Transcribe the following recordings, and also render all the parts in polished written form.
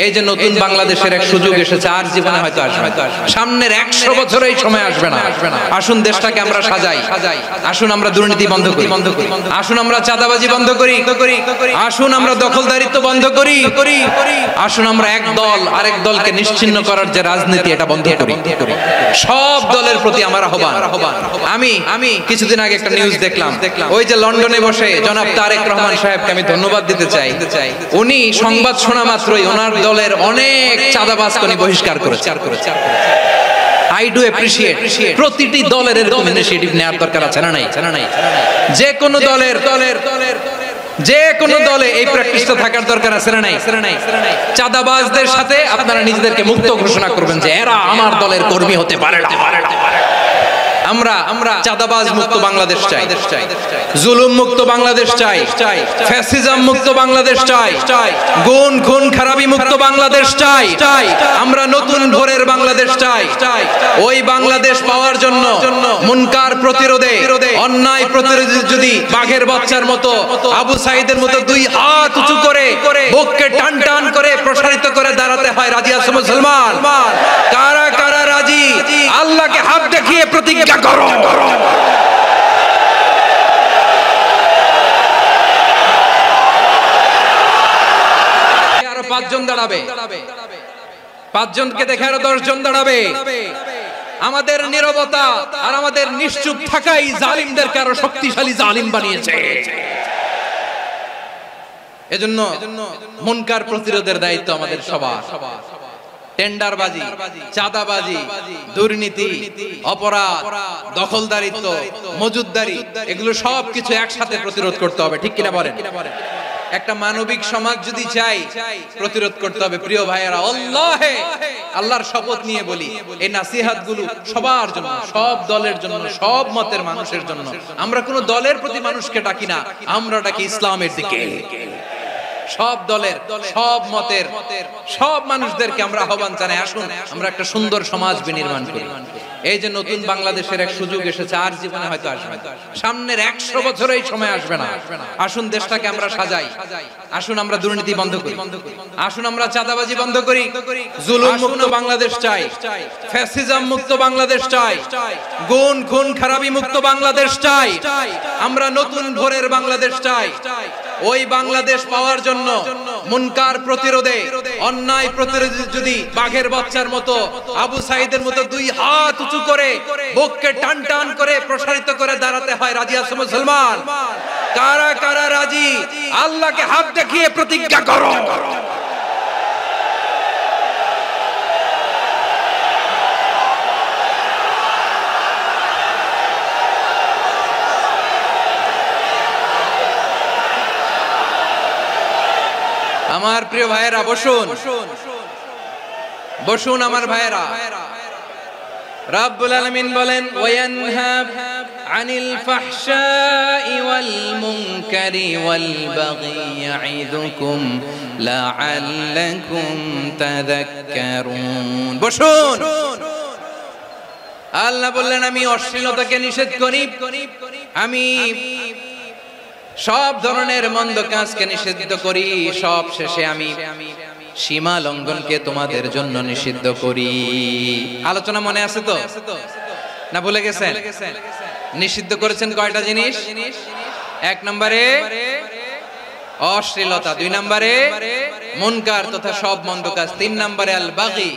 এই যে নতুন বাংলাদেশের এক সুযোগ এসেছে, আর জীবনে হয়তো আসবে না, সামনের 100 বছর এই সময় আসবে না। আসুন দেশটাকে আমরা সাজাই, আসুন আমরা দুর্নীতি বন্ধ করি, আসুন আমরা চাঁদাবাজি বন্ধ করি, আসুন আমরা দখলদারিত্ব বন্ধ করি, আসুন আমরা এক দল আরেক দলকে নিশ্চিহ্ন করার যে রাজনীতি এটা বন্ধ করি। সব দলের প্রতি আমার আহ্বান। আমি কিছুদিন আগে একটা নিউজ দেখলাম, ওই যে লন্ডনে বসে জনাব তারেক রহমান সাহেবকে আমি ধন্যবাদ দিতে চাই। উনি সংবাদ শোনা মাত্রই ওনার দলের অনেক চাঁদাবাজকে উনি বহিষ্কার করেছেন। I do appreciate প্রতিটি দলের এরকম ইনিশিয়েটিভ নেওয়ার দরকার আছে না নাই? যে কোনো দলে এই প্র্যাকটিসটা থাকার দরকার আছে না নাই? চাঁদাবাজদের সাথে আপনারা নিজেদেরকে মুক্ত ঘোষণা করবেন যে এরা আমার দলের কর্মী হতে পারে না। আমরা চাঁদাবাজ মুক্ত বাংলাদেশ চাই, জুলুম মুক্ত বাংলাদেশ চাই, ফ্যাসিজম মুক্ত বাংলাদেশ চাই, গুণ খুন খারাপি মুক্ত বাংলাদেশ চাই, আমরা নতুন ভোরের বাংলাদেশ চাই। ওই বাংলাদেশ পাওয়ার জন্য মুনকার প্রতিরোধে, অন্যায় প্রতিরোধে যদি বাঘের বাচ্চার মতো আবু সাঈদের মতো দুই হাত উঁচু করে বুককে টান টান করে প্রসারিত করে দাঁড়াতে হয়, রাজি আছো মুসলমান? কারা কারা রাজি? আল্লাহকে হাত দেখিয়ে প্রতিজ্ঞা করো। আরো 5 জন দাঁড়াবে, 5 জনকে দেখে আরো 10 জন দাঁড়াবে। আমাদের নীরবতা আর আমাদের নিশ্চুপ থাকাই জালিমদেরকে আরো শক্তিশালী জালিম বানিয়েছে। এজন্য মুনকার প্রতিরোধের দায়িত্ব আমাদের সবার। টেন্ডারবাজি, চাঁদাবাজি, দুর্নীতি, অপরাধ, দখলদারিত্ব, মজুদদারি, এগুলো সবকিছু একসাথে প্রতিরোধ করতে হবে, ঠিক কিনা বলেন? একটা মানবিক সমাজ যদি চাই, প্রতিরোধ করতে হবে। প্রিয় ভাইয়েরা, আল্লাহর শপথ নিয়ে বলি, এই নাসিহাত গুলো সবার জন্য, সব দলের জন্য, সব মতের মানুষের জন্য। আমরা কোন দলের প্রতি মানুষকে ডাকি না, আমরা ডাকি ইসলামের দিকে। সব দলের, সব মতের, সব মানুষদেরকে আমরা আহ্বান জানাই, আসুন আমরা একটা সুন্দর সমাজ বিনির্মাণ করি। এই যে নতুন বাংলাদেশের এক সুযোগ এসেছে, আর জীবনে হয়তো আসবে না, সামনের 100 বছর এই সময় আসবে না। আসুন দেশটাকে আমরা সাজাই, আসুন আমরা দুর্নীতি বন্ধ করি, আসুন আমরা চাঁদাবাজি বন্ধ করি, জুলুম মুক্ত বাংলাদেশ চাই, ফ্যাসিজম মুক্ত বাংলাদেশ চাই, গুণ খুন খারাপি মুক্ত বাংলাদেশ চাই, আমরা নতুন ভোরের বাংলাদেশ চাই। ওই বাংলাদেশ পাওয়ার জন্য মুনকার প্রতিরোধে, অন্যায় প্রতিরোধে যদি বাঘের বাচ্চার মতো আবু সাঈদের মতো দুই হাত উঁচু করে বুককে টান টান করে প্রসারিত করে দাঁড়াতে হয়, রাজি আছো মুসলমান? কারা কারা রাজি? আল্লাহকে হাত দেখিয়ে প্রতিজ্ঞা করো। আমার প্রিয় ভাইয়েরা, বসুন বসুন আমার ভাইয়েরা। রাব্বুল আলামিন বলেন, ওয়ায়ানহা আনিল ফাহশাই ওয়াল মুনকারি ওয়াল বাগি ইয়াইদুকুম লাআল্লাকুম তাযাক্কারুন। বসুন। আল্লাহ বললেন, আমি অশ্লীলতাকে নিষেধ করি, আমি সব ধরনের মন্দ কাজকে নিষিদ্ধ করি, সব শেষে আমি সীমা লঙ্ঘনকে তোমাদের জন্য নিষিদ্ধ করি। আলোচনা মনে আছে তো, না ভুলে গেছেন? নিষিদ্ধ করেছেন কয়টা জিনিস? 1 নম্বরে অশ্লীলতা, 2 নম্বরে মুনকার তথা সব মন্দ কাজ, 3 নম্বরে আল বাগি,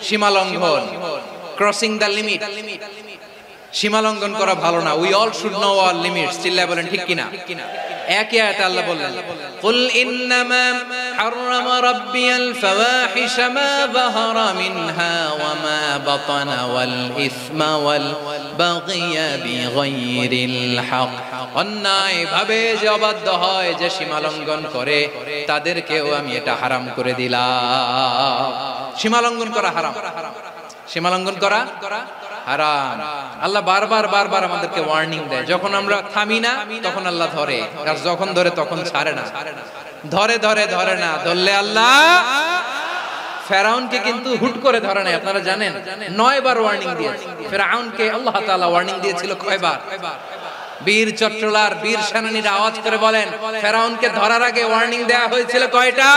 সীমা লঙ্ঘন, ক্রসিং দ্য লিমিট। সীমা লঙ্ঘন করা ভালো না। We all should know our limits. চিল্লায় বলেন ঠিক কিনা? একই আয়াতে আল্লাহ বললেন, কুল ইন্নামা হারামা রাব্বিয়াল ফাওয়াহিশা মা যাহারা মিনহা ওয়া মা বাতানা ওয়াল ইসমা ওয়াল বাগিয়া বিগাইরিল হক। অন্যায় ভাবে যে অবাধ্য হয়, যে সীমা লঙ্ঘন করে, তাদেরকেও আমি এটা হারাম করে দিলাম। সীমা লঙ্ঘন করা হারাম, সীমা লঙ্ঘন করা হারাম। আল্লাহ বারবার আমাদেরকে ওয়ার্নিং দেয়। যখন আমরা থামি না, তখন আল্লাহ ধরে, আর যখন ধরে তখন ছাড়ে না। ধরে না, ধরলে আল্লাহ ফেরাউনকে কিন্তু হুট করে ধরে নাই, আপনারা জানেন 9 বার ওয়ার্নিং দিয়েছে ফেরাউনকে। আল্লাহ তাআলা ওয়ার্নিং দিয়েছিল কয়বার? বীর চট্টলার বীর সেনানীরা আওয়াজ করে বলেন, ফেরাউনকে ধরার আগে ওয়ার্নিং দেয়া হয়েছিল কয়টা?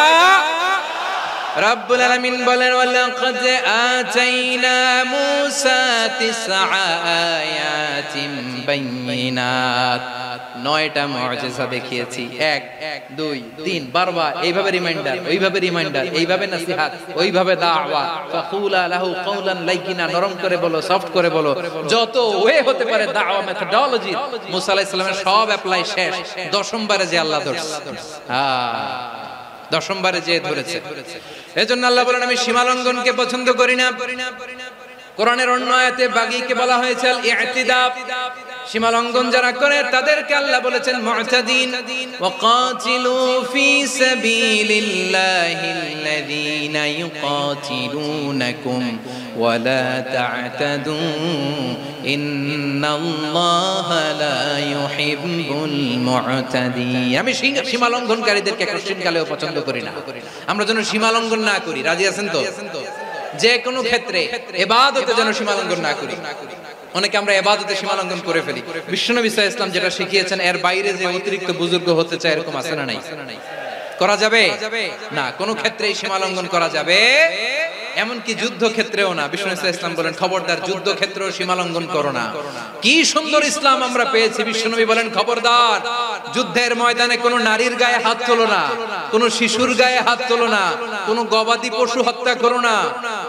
রব্বুল আলামিন বলেন ওয়ালাকাদ আতাইনা মূসা 9 আয়াতিন বাইয়িনাত, 9টা মুআজিজা দেখিয়েছি। 1 2 3 বারবার এইভাবে রিমাইন্ডার, ওইভাবে রিমাইন্ডার, এইভাবে নসিহত, ওইভাবে দাওয়া। ফাকুলা লাহু কাওলান লাইয়িনা, নরম করে বলো, সফট করে বলো, যত ওয়ে হতে পারে দাওয়া মেথডোলজি। মূসা আলাইহিস সালামের সব অ্যাপ্লাই শেষ, দশমবারে যে আল্লাহ ধরছে, দশমবারে যে ধরেছে। এজন্য আল্লাহ বলেন আমি সীমা লঙ্ঘনকে পছন্দ করি না। কোরআনের অন্য আয়াতে বাগীকে বলা হয়েছে আল ইতিদা, সীমা লঙ্ঘন যারা করে তাদেরকে আল্লাহ বলেছেন মুতাদিন। ওয়াকাতিলু ফি সাবিলিল্লাহিল্লাযীনা ইউকাতিলুনাকুম ওয়ালা তা'তাদু ইন্নাল্লাহা লা ইউহিব্বুল মুতাদিন। আমি সীমা লঙ্ঘনকারীদেরকে কোশ্চেনকালেও পছন্দ করি না। আমরা যেন সীমা লঙ্ঘন না করি। রাজি আছেন তো? যে কোনো ক্ষেত্রে ইবাদতে যেন সীমা লঙ্ঘন না করি। অনেকে আমরা ইবাদতে সীমা লঙ্ঘন করে ফেলি। বিশ্বনবী সাল্লাল্লাহু আলাইহি ওয়াসাল্লাম যেটা শিখিয়েছেন এর বাইরে যে অতিরিক্ত বুজুর্গ হতে চায় এরকম আছে না নাই? করা যাবে না, কোনো ক্ষেত্রেই সীমা লঙ্ঘন করা যাবে, এমনকি যুদ্ধ ক্ষেত্রেও না। বিশ্বনবী সাল্লাল্লাহু আলাইহি ওয়াসাল্লাম বলেন খবরদার যুদ্ধ ক্ষেত্রেও সীমা লঙ্ঘন করো না। কি সুন্দর ইসলাম আমরা পেয়েছি। বিশ্বনবী বলেন খবরদার যুদ্ধের ময়দানে কোনো নারীর গায়ে হাত তোলো না, কোনো শিশুর গায়ে হাত তোলো না, কোনো গবাদি পশু হত্যা করো না,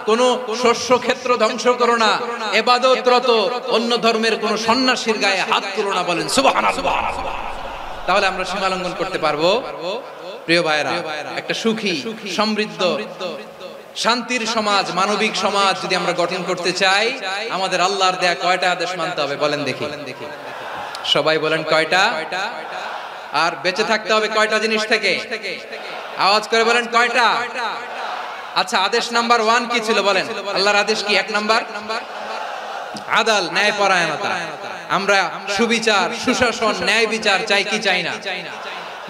কোনো শস্য ক্ষেত্র ধ্বংস করো না, ইবাদতরত অন্য ধর্মের কোনো সন্ন্যাসীর গায়ে হাত তোলো না। বলেন সুবহানাল্লাহ। তাহলে আমরা সীমা লঙ্ঘন করতে পারবো? প্রিয় ভাইরা, একটা সুখী, সমৃদ্ধ, শান্তির সমাজ, মানবিক সমাজ যদি আমরা গঠন করতে চাই, আমাদের আল্লাহর দেয়া কয়টা আদেশ মানতে হবে বলেন দেখি? সবাই বলেন কয়টা? আর বেঁচে থাকতে হবে কয়টা জিনিস থেকে? আওয়াজ করে বলেন কয়টা? আচ্ছা, আদেশ নাম্বার 1 কি ছিল বলেন? আল্লাহর আদেশ কি? 1 নাম্বার আদাল, ন্যায়পরায়ণতা। আমরা সুবিচার, সুশাসন, ন্যায় বিচার চাই কি চাই না?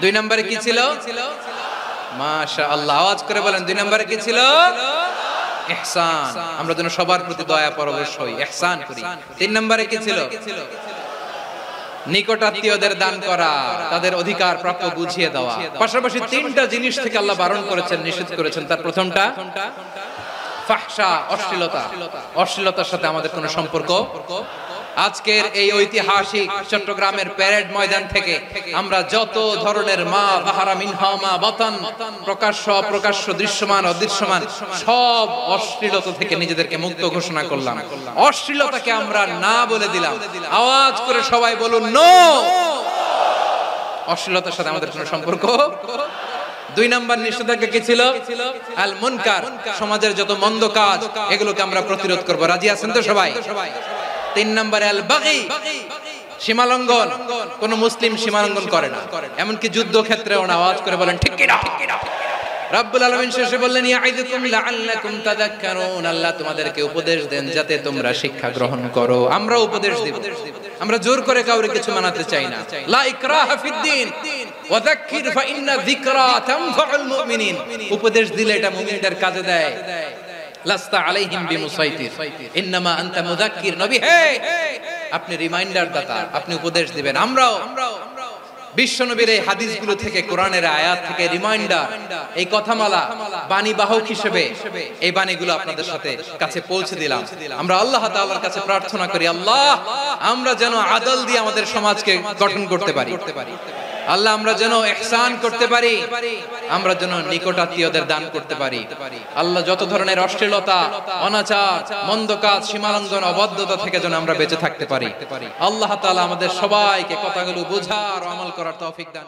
2 নম্বরে কি ছিল? মাশাআল্লাহ, আওয়াজ করে বলেন 2 নম্বরে কি ছিল? ইহসান, আমরা যেন সবার প্রতি দয়া পরবশ হই, ইহসান করি। 3 নম্বরে কি ছিল? নিকটাত্মীয়দের দান করা, তাদের অধিকার প্রাপ্য বুঝিয়ে দেওয়া। পাশাপাশি 3টা জিনিস থেকে আল্লাহ বারণ করেছেন, নিষেধ করেছেন। তার প্রথমটা ফাহশা, অশ্লীলতা। অশ্লীলতার সাথে আমাদের কোনো সম্পর্ক। আজকের এই ঐতিহাসিক চট্টগ্রামের প্যারেড ময়দান থেকে আমরা যত ধরনের মা বাহারা মিনহা মা বাতান, প্রকাশ্য অপ্রকাশ্য, দৃশ্যমান অদৃশ্যমান, সব অশ্লীলতা থেকে নিজেদেরকে মুক্ত ঘোষণা করলাম। অশ্লীলতাকে আমরা না বলে দিলাম। আওয়াজ করে সবাই বলুন নো। অশ্লীলতার সাথে আমাদের কোনো সম্পর্ক। 2 নম্বর নিষেধাজ্ঞা কি ছিল? আল মুনকার, সমাজের যত মন্দ কাজ এগুলোকে আমরা প্রতিরোধ করব। রাজি আছেন তো সবাই? 3 নম্বরে আল বাগী, সীমালঙ্ঘন। কোন মুসলিম সীমালঙ্ঘন করে না, এমনকি যুদ্ধ ক্ষেত্রেও না। আওয়াজ করে বলেন ঠিক কি না? রব্বুল আলামিন শেষে বললেন ইয়াইদুকুম লাআল্লাকুম তাযাক্কারুন, আল্লাহ তোমাদেরকে উপদেশ দেন যাতে তোমরা শিক্ষা গ্রহণ করো। আমরা উপদেশ দেব, আমরা জোর করে কাউকে কিছু মানাতে চাই না। লা ইকরাহা ফিদ্দিন ওয়া যাক্কির ফা ইন্না যিকরা তানফাউল মুমিনিন। উপদেশ দিলে এটা মুমিনদের কাজে দেয়। লাস্তা আলাইহিম বিমুসাইতির ইন্নামা আনতা মুযাক্কির। নবী হে, আপনি রিমাইন্ডার দাতা, আপনি উপদেশ দিবেন। আমরাও বিশ্বনবীর এই হাদিসগুলো থেকে, কোরআনের আয়াত থেকে রিমাইন্ডার, এই কথামালা, বাণী বাহক হিসেবে এই বাণীগুলো আপনাদের সাথে কাছে পৌঁছে দিলাম। আমরা আল্লাহ তাআলার কাছে প্রার্থনা করি, আল্লাহ আমরা যেন আদল দিয়ে আমাদের সমাজকে গঠন করতে পারি। আল্লাহ আমরা যেন ইহসান করতে পারি, আমরা যেন নিকটাত্মীয়দের দান করতে পারি। আল্লাহ যত ধরনের অশ্লীলতা, অনাচার, মন্দ কাজ, সীমালঙ্ঘন, অবাধ্যতা থেকে যেন আমরা বেঁচে থাকতে পারি। আল্লাহ তাআলা আমাদের সবাইকে কথাগুলো বোঝার ও আমল করার তৌফিক দান